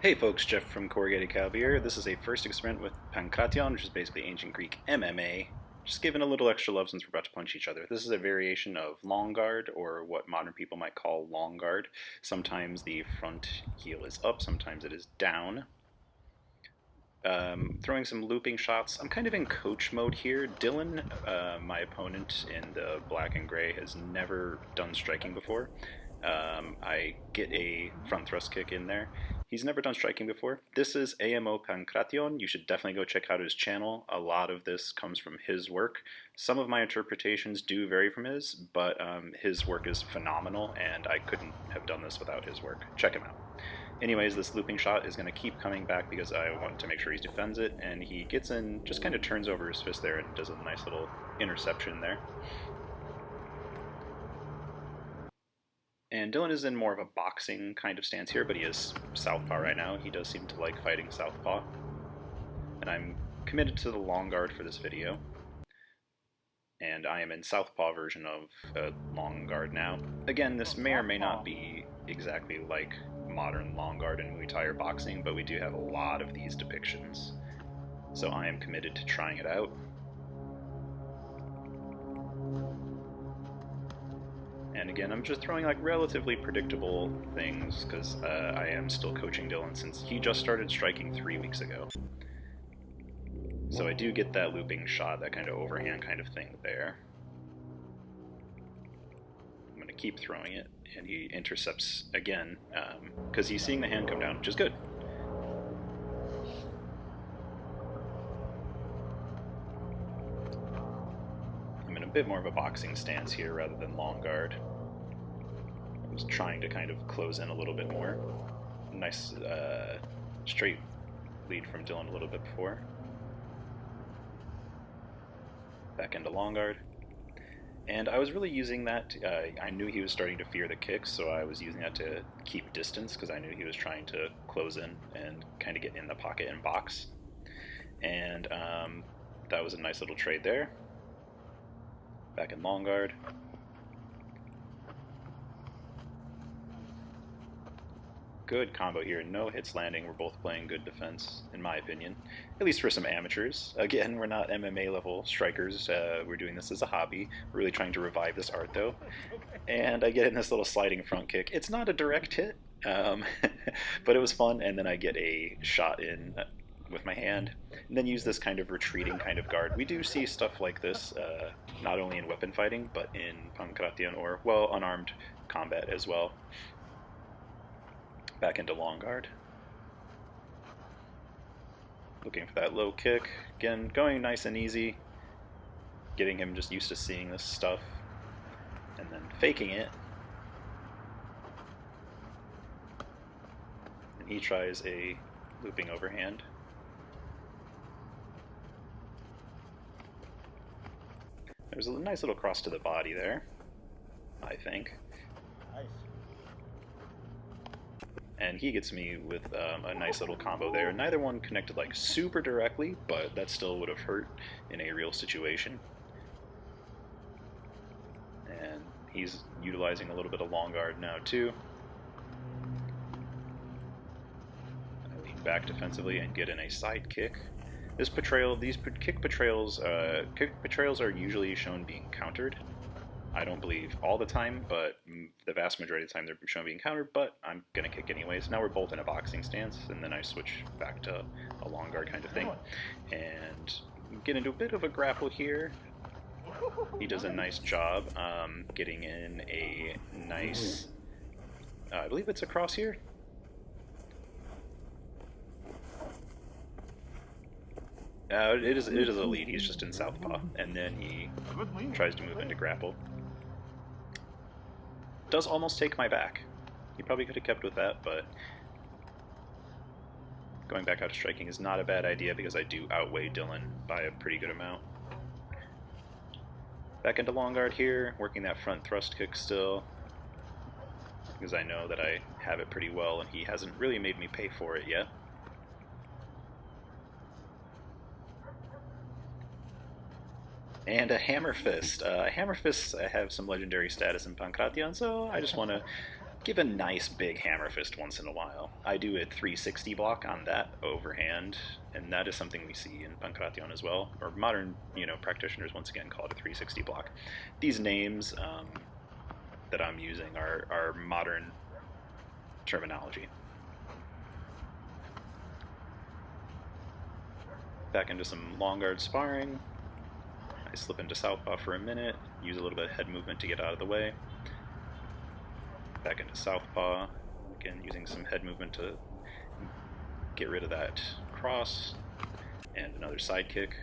Hey folks, Jeff from Corrugated Cowboy here. This is a first experiment with Pankration, which is basically ancient Greek MMA. Just giving a little extra love since we're about to punch each other. This is a variation of long guard, or what modern people might call long guard. Sometimes the front heel is up, sometimes it is down. Throwing some looping shots. I'm kind of in coach mode here. Dylan, my opponent in the black and gray, has never done striking before. I get a front thrust kick in there. He's never done striking before. This is AMO Pankration. You should definitely go check out his channel. A lot of this comes from his work. Some of my interpretations do vary from his, but his work is phenomenal, and I couldn't have done this without his work. Check him out. Anyways, this looping shot is going to keep coming back because I want to make sure he defends it, and he gets in, just kind of turns over his fist there and does a nice little interception there. And Dylan is in more of a boxing kind of stance here, but he is southpaw right now. He does seem to like fighting southpaw. And I'm committed to the long guard for this video. And I am in southpaw version of long guard now. Again, this may or may not be exactly like modern long guard in Muay Thai or boxing, but we do have a lot of these depictions. So I am committed to trying it out. And again, I'm just throwing like relatively predictable things because I am still coaching Dylan since he just started striking 3 weeks ago. So I do get that looping shot, that kind of overhand kind of thing there. I'm going to keep throwing it, and he intercepts again because he's seeing the hand come down, which is good. I'm in a bit more of a boxing stance here rather than long guard. I was trying to kind of close in a little bit more. Nice straight lead from Dylan a little bit before. Back into long guard. And I was really using that, I knew he was starting to fear the kicks, so I was using that to keep distance because I knew he was trying to close in and kind of get in the pocket and box. And that was a nice little trade there. Back in long guard. Good combo here. No hits landing. We're both playing good defense, in my opinion. At least for some amateurs. Again, we're not MMA level strikers. We're doing this as a hobby. We're really trying to revive this art, though. And I get in this little sliding front kick. It's not a direct hit, but it was fun. And then I get a shot in with my hand, and then use this kind of retreating kind of guard. We do see stuff like this, not only in weapon fighting, but in Pankration or, well, unarmed combat as well. Back into long guard. Looking for that low kick. Again, going nice and easy. Getting him just used to seeing this stuff. And then faking it. And he tries a looping overhand. There's a nice little cross to the body there, I think. Nice. And he gets me with a nice little combo there. Neither one connected like super directly, but that still would have hurt in a real situation. And he's utilizing a little bit of long guard now too. I lean back defensively and get in a side kick. This portrayal, these kick portrayals are usually shown being countered. I don't believe all the time, but the vast majority of the time they're shown being countered, but I'm going to kick anyways. Now we're both in a boxing stance, and then I switch back to a long guard kind of thing. And get into a bit of a grapple here. He does a nice job getting in a nice, I believe it's a cross here. It is a lead. He's just in southpaw, and then he tries to move into grapple. Does almost take my back. He probably could have kept with that, but going back out to striking is not a bad idea because I do outweigh Dylan by a pretty good amount. Back into long guard here, working that front thrust kick still because I know that I have it pretty well and he hasn't really made me pay for it yet. And a hammer fist. Hammer fists have some legendary status in Pankration, so I just want to give a nice big hammer fist once in a while. I do a 360 block on that overhand, and that is something we see in Pankration as well, or modern, practitioners once again call it a 360 block. These names that I'm using are modern terminology. Back into some long guard sparring. I slip into southpaw for a minute, use a little bit of head movement to get out of the way. Back into southpaw, again using some head movement to get rid of that cross, and another side kick.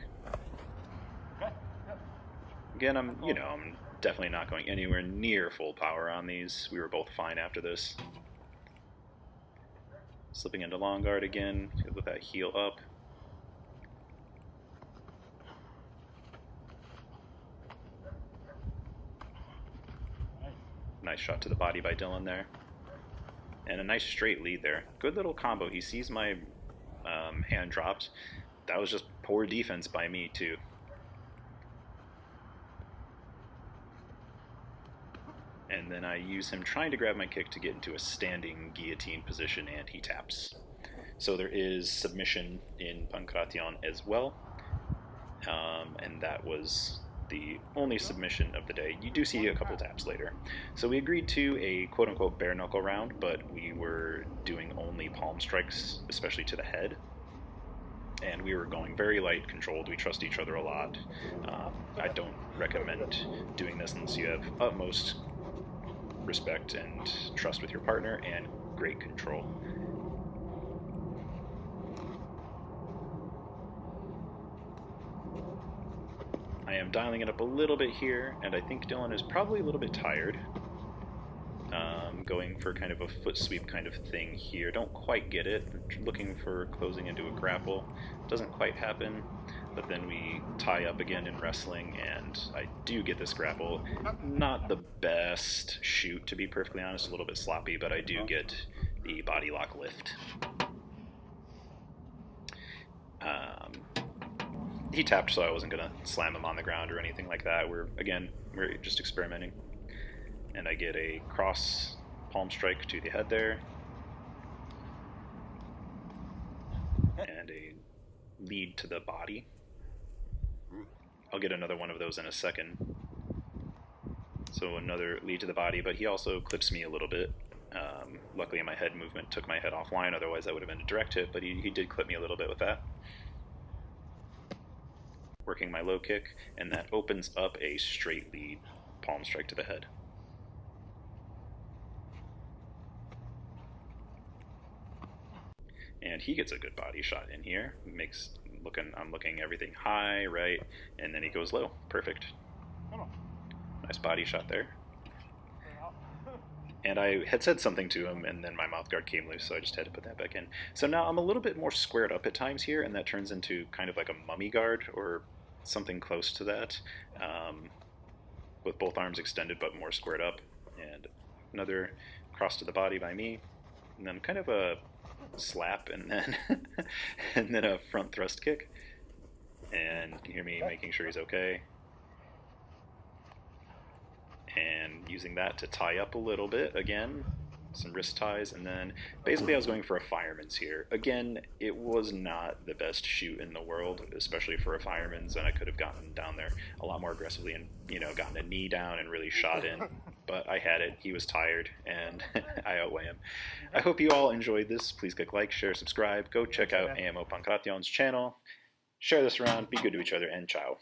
Again, I'm definitely not going anywhere near full power on these. We were both fine after this. Slipping into long guard again with that heel up. Nice shot to the body by Dylan there. And a nice straight lead there. Good little combo. He sees my hand dropped. That was just poor defense by me too. And then I use him trying to grab my kick to get into a standing guillotine position, and he taps. So there is submission in Pankration as well. And that was the only submission of the day. You do see a couple taps later. So we agreed to a quote-unquote bare knuckle round, but we were doing only palm strikes, especially to the head. And we were going very light controlled. We trust each other a lot. I don't recommend doing this unless you have utmost respect and trust with your partner and great control. I am dialing it up a little bit here, and I think Dylan is probably a little bit tired. Going for kind of a foot sweep kind of thing here. Don't quite get it. Looking for closing into a grapple. Doesn't quite happen, but then we tie up again in wrestling, and I do get this grapple. Not the best shoot, to be perfectly honest, a little bit sloppy, but I do get the body lock lift. He tapped, so I wasn't going to slam him on the ground or anything like that. We're just experimenting. And I get a cross palm strike to the head there. And a lead to the body. I'll get another one of those in a second. So another lead to the body, but he also clips me a little bit. Luckily my head movement took my head offline, otherwise that would have been a direct hit, but he did clip me a little bit with that. Working my low kick, and that opens up a straight lead palm strike to the head. And he gets a good body shot in here. I'm looking everything high, right, and then he goes low. Perfect. Nice body shot there. And I had said something to him, and then my mouth guard came loose, so I just had to put that back in. So now I'm a little bit more squared up at times here, and that turns into kind of like a mummy guard, or something close to that, with both arms extended but more squared up. And another cross to the body by me, and then kind of a slap, and then and then a front thrust kick. And you can hear me making sure he's okay. And using that to tie up a little bit again, some wrist ties, and then basically I was going for a fireman's here. Again, it was not the best shoot in the world, especially for a fireman's, and I could have gotten down there a lot more aggressively and, gotten a knee down and really shot in. But I had it, he was tired, and I outweigh him. I hope you all enjoyed this. Please click like, share, subscribe. Go check out AMO Pankration's channel. Share this around, be good to each other, and ciao.